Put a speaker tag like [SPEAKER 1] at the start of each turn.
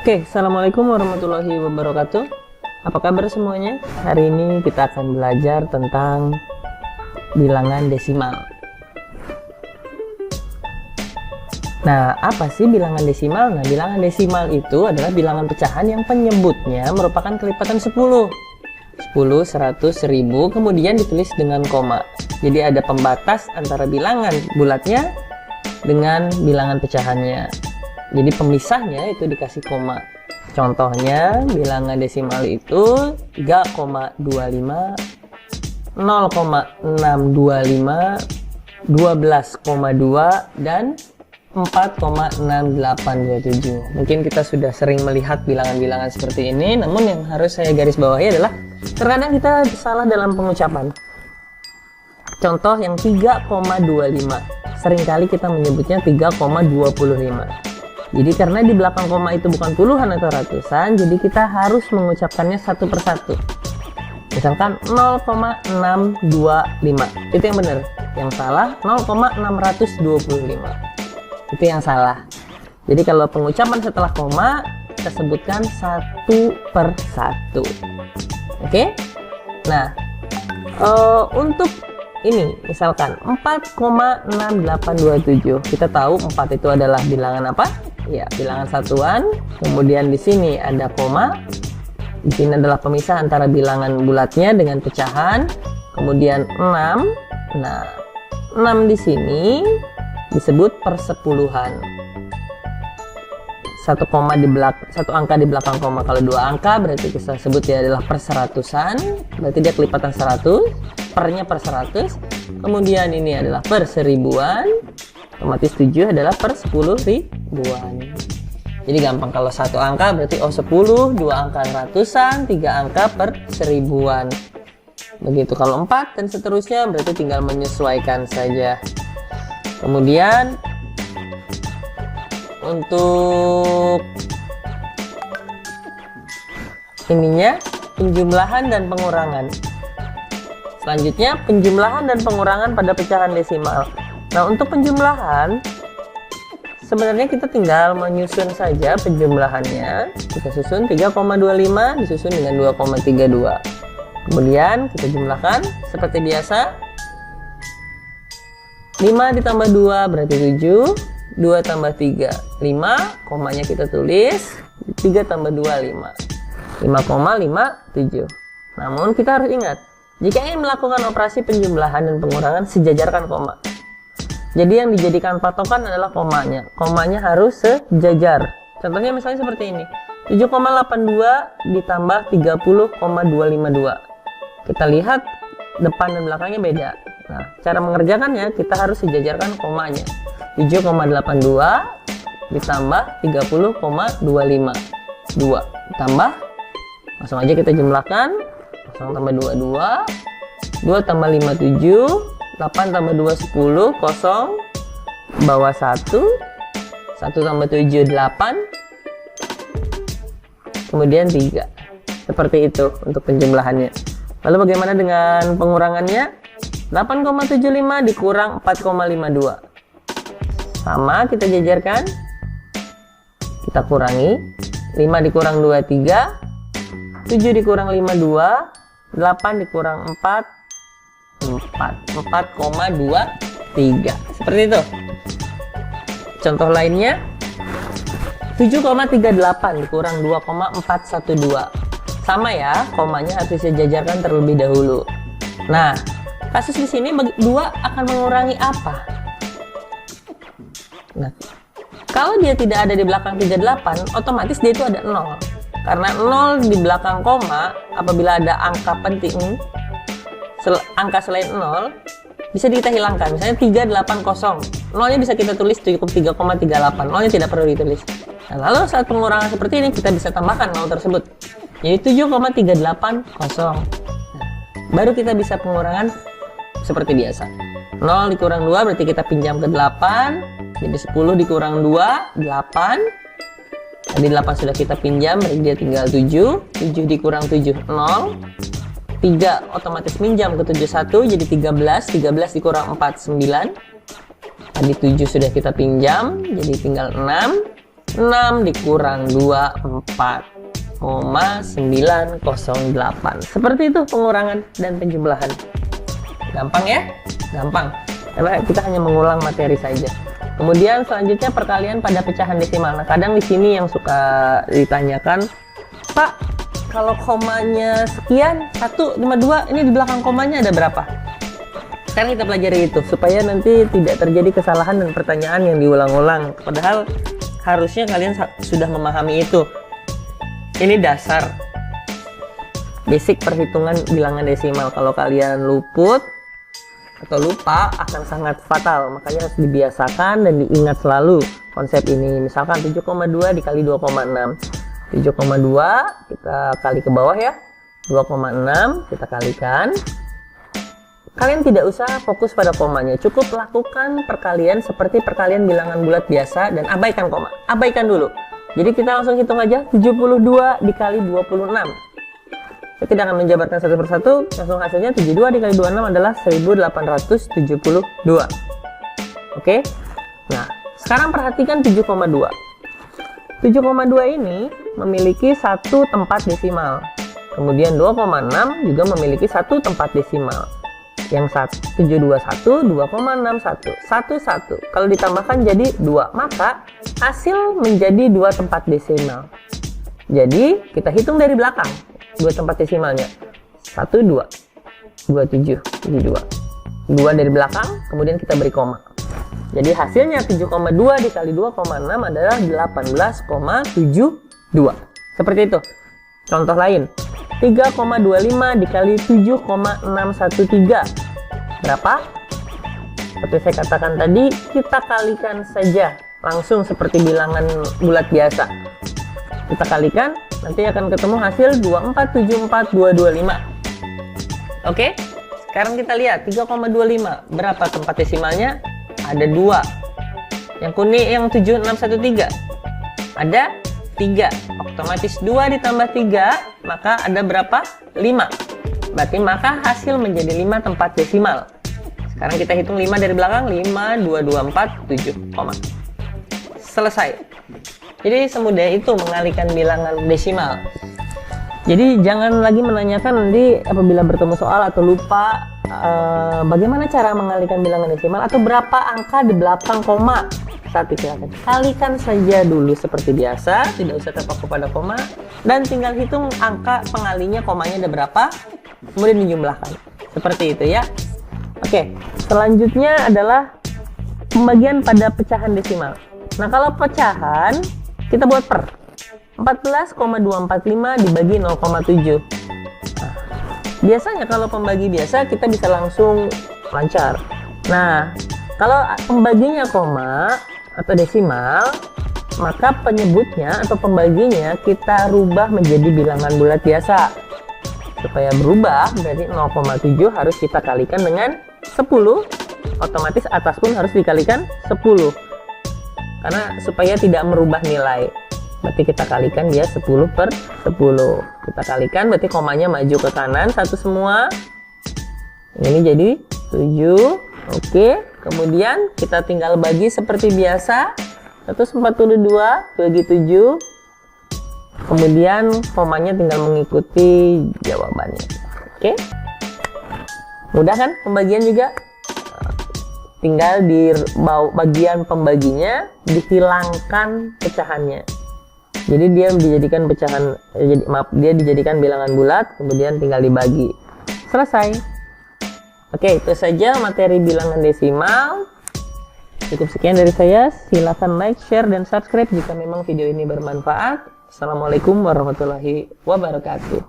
[SPEAKER 1] Oke, assalamualaikum warahmatullahi wabarakatuh. Apa kabar semuanya? Hari ini kita akan belajar tentang bilangan desimal. Nah, apa sih bilangan desimal? Nah, bilangan desimal itu adalah bilangan pecahan yang penyebutnya merupakan kelipatan 10. 10, 100, 1000, kemudian ditulis dengan koma. Jadi ada pembatas antara bilangan bulatnya dengan bilangan pecahannya. Jadi pemisahnya itu dikasih koma. Contohnya bilangan desimal itu 3,25, 0,625, 12,2 dan 4,6827. Mungkin kita sudah sering melihat bilangan-bilangan seperti ini, namun yang harus saya garis bawahi adalah terkadang kita salah dalam pengucapan. Contoh yang 3,25, seringkali kita menyebutnya 3,25. Jadi karena di belakang koma itu bukan puluhan atau ratusan, jadi kita harus mengucapkannya satu persatu. Misalkan 0,625, itu yang benar. Yang salah 0,625, itu yang salah. Jadi kalau pengucapan setelah koma, kita sebutkan satu persatu. Oke? Nah, untuk ini misalkan 4,6827, kita tahu 4 itu adalah bilangan apa? Ya, bilangan satuan. Kemudian di sini ada koma. Di sini adalah pemisah antara bilangan bulatnya dengan pecahan. Kemudian 6. Nah, 6 di sini disebut persepuluhan. Satu angka di belakang koma. Kalau dua angka berarti kita sebut dia adalah perseratusan. Berarti dia kelipatan 100. Pernya per 100. Kemudian ini adalah per seribuan. Otomatis 7 adalah per 10 ribuan. Jadi gampang, kalau satu angka berarti 10, dua angka ratusan, tiga angka per seribuan. Begitu kalau 4 dan seterusnya berarti tinggal menyesuaikan saja. Kemudian untuk ininya penjumlahan dan pengurangan. Selanjutnya penjumlahan dan pengurangan pada pecahan desimal. Nah, untuk penjumlahan sebenarnya kita tinggal menyusun saja penjumlahannya. Kita susun 3,25 disusun dengan 2,32. Kemudian kita jumlahkan seperti biasa. 5 ditambah 2 berarti 7. 2 tambah 3 5, komanya kita tulis. 3 tambah 2 5. 5,57. Namun kita harus ingat, jika ingin melakukan operasi penjumlahan dan pengurangan, sejajarkan koma. Jadi yang dijadikan patokan adalah komanya. Komanya harus sejajar. Contohnya misalnya seperti ini. 7,82 ditambah 30,252. Kita lihat depan dan belakangnya beda. Nah, cara mengerjakannya kita harus sejajarkan komanya. 7,82 ditambah 30,252. Ditambah, langsung aja kita jumlahkan. 0 tambah 22, 2 tambah 5 7, 8 tambah 2 10, 0 bawah 1, 1 tambah 7 8, kemudian 3. Seperti itu untuk penjumlahannya. Lalu bagaimana dengan pengurangannya? 8,75 dikurang 4,52. Sama, kita jajarkan. Kita kurangi. 5 dikurang 2 3, 7 dikurang 5 2, 8 dikurang 4 4,23. Seperti itu. Contoh lainnya 7,38 dikurang 2,412. Sama ya, komanya harus disejajarkan terlebih dahulu. Nah, kasus di sini 2 akan mengurangi apa? Nah, kalau dia tidak ada di belakang 38, otomatis dia itu ada 0. Karena 0 di belakang koma, apabila ada angka penting, angka selain 0, bisa kita hilangkan. Misalnya 380, 0-nya bisa kita tulis cukup 3,38, 0-nya tidak perlu ditulis. Nah, lalu saat pengurangan seperti ini, kita bisa tambahkan 0 tersebut. Jadi 7,380. Nah, baru kita bisa pengurangan seperti biasa. 0 dikurang 2 berarti kita pinjam ke 8. Jadi 10 dikurang 2, 8. Tadi 8 sudah kita pinjam, berarti dia tinggal 7. 7 dikurang 7, 0. 3 otomatis minjam ke 71, jadi 13. 13 dikurang 4, 9. Tadi 7 sudah kita pinjam, jadi tinggal 6. 6 dikurang 2, 4,908. Seperti itu pengurangan dan penjumlahan. Gampang ya? Gampang. Karena kita hanya mengulang materi saja. Kemudian selanjutnya perkalian pada pecahan desimal. Nah, kadang di sini yang suka ditanyakan, Pak, kalau komanya sekian, 152, ini di belakang komanya ada berapa? Sekarang kita pelajari itu, supaya nanti tidak terjadi kesalahan dan pertanyaan yang diulang-ulang. Padahal harusnya kalian sudah memahami itu. Ini dasar basic perhitungan bilangan desimal. Kalau kalian luput atau lupa akan sangat fatal. Makanya harus dibiasakan dan diingat selalu konsep ini. Misalkan 7,2 dikali 2,6. 7,2 kita kali ke bawah ya. 2,6 kita kalikan. Kalian tidak usah fokus pada komanya, cukup lakukan perkalian seperti perkalian bilangan bulat biasa dan abaikan koma. Abaikan dulu. Jadi kita langsung hitung aja 72 dikali 26. Saya tidak akan menjabarkan satu persatu, langsung hasilnya 72 dikali 26 adalah 1872. Oke? Nah, sekarang perhatikan 7,2. 7,2 ini memiliki satu tempat desimal. Kemudian 2,6 juga memiliki satu tempat desimal. Yang 721, 2,61, 11. Kalau ditambahkan jadi 2, maka hasil menjadi 2 tempat desimal. Jadi kita hitung dari belakang 2 tempat desimalnya. 1, 2, 27, 72. 2 dari belakang, kemudian kita beri koma. Jadi hasilnya 7,2 dikali 2,6 adalah 18,72. Seperti itu. Contoh lain. 3,25 dikali 7,613 berapa? Seperti saya katakan tadi, kita kalikan saja langsung seperti bilangan bulat biasa. Kita kalikan, nanti akan ketemu hasil 2474225. Oke? Sekarang kita lihat 3,25 berapa tempat desimalnya? Ada 2. Yang kuning yang 7613 ada 3. Otomatis 2 ditambah 3, maka ada berapa? 5. Berarti maka hasil menjadi 5 tempat desimal. Sekarang kita hitung 5 dari belakang. 5, 2, 2, 4, 7, koma. Selesai. Jadi semudah itu mengalihkan bilangan desimal. Jadi jangan lagi menanyakan nanti apabila bertemu soal atau lupa bagaimana cara mengalihkan bilangan desimal atau berapa angka di belakang koma. Saat disilakan kalikan saja dulu seperti biasa, tidak usah terpaku pada koma, dan tinggal hitung angka pengalinya komanya ada berapa, kemudian dijumlahkan. Seperti itu ya. Oke, selanjutnya adalah pembagian pada pecahan desimal. Nah, kalau pecahan kita buat per 14,245 dibagi 0,7. Nah, biasanya kalau pembagi biasa kita bisa langsung lancar. Nah, kalau pembaginya koma atau desimal, maka penyebutnya atau pembaginya kita rubah menjadi bilangan bulat biasa. Supaya berubah, berarti 0,7 harus kita kalikan dengan 10, otomatis atas pun harus dikalikan 10. Karena supaya tidak merubah nilai, berarti kita kalikan dia 10 per 10. Kita kalikan, berarti komanya maju ke kanan, satu semua. Ini jadi 7, oke. Kemudian kita tinggal bagi seperti biasa, 142 bagi 7. Kemudian komanya tinggal mengikuti jawabannya. Oke. Mudah kan pembagian juga? Tinggal di bagian pembaginya dihilangkan pecahannya. Jadi dia dijadikan pecahan, dia dijadikan bilangan bulat, kemudian tinggal dibagi. Selesai. Oke, itu saja materi bilangan desimal. Cukup sekian dari saya. Silakan like, share, dan subscribe jika memang video ini bermanfaat. Assalamualaikum warahmatullahi wabarakatuh.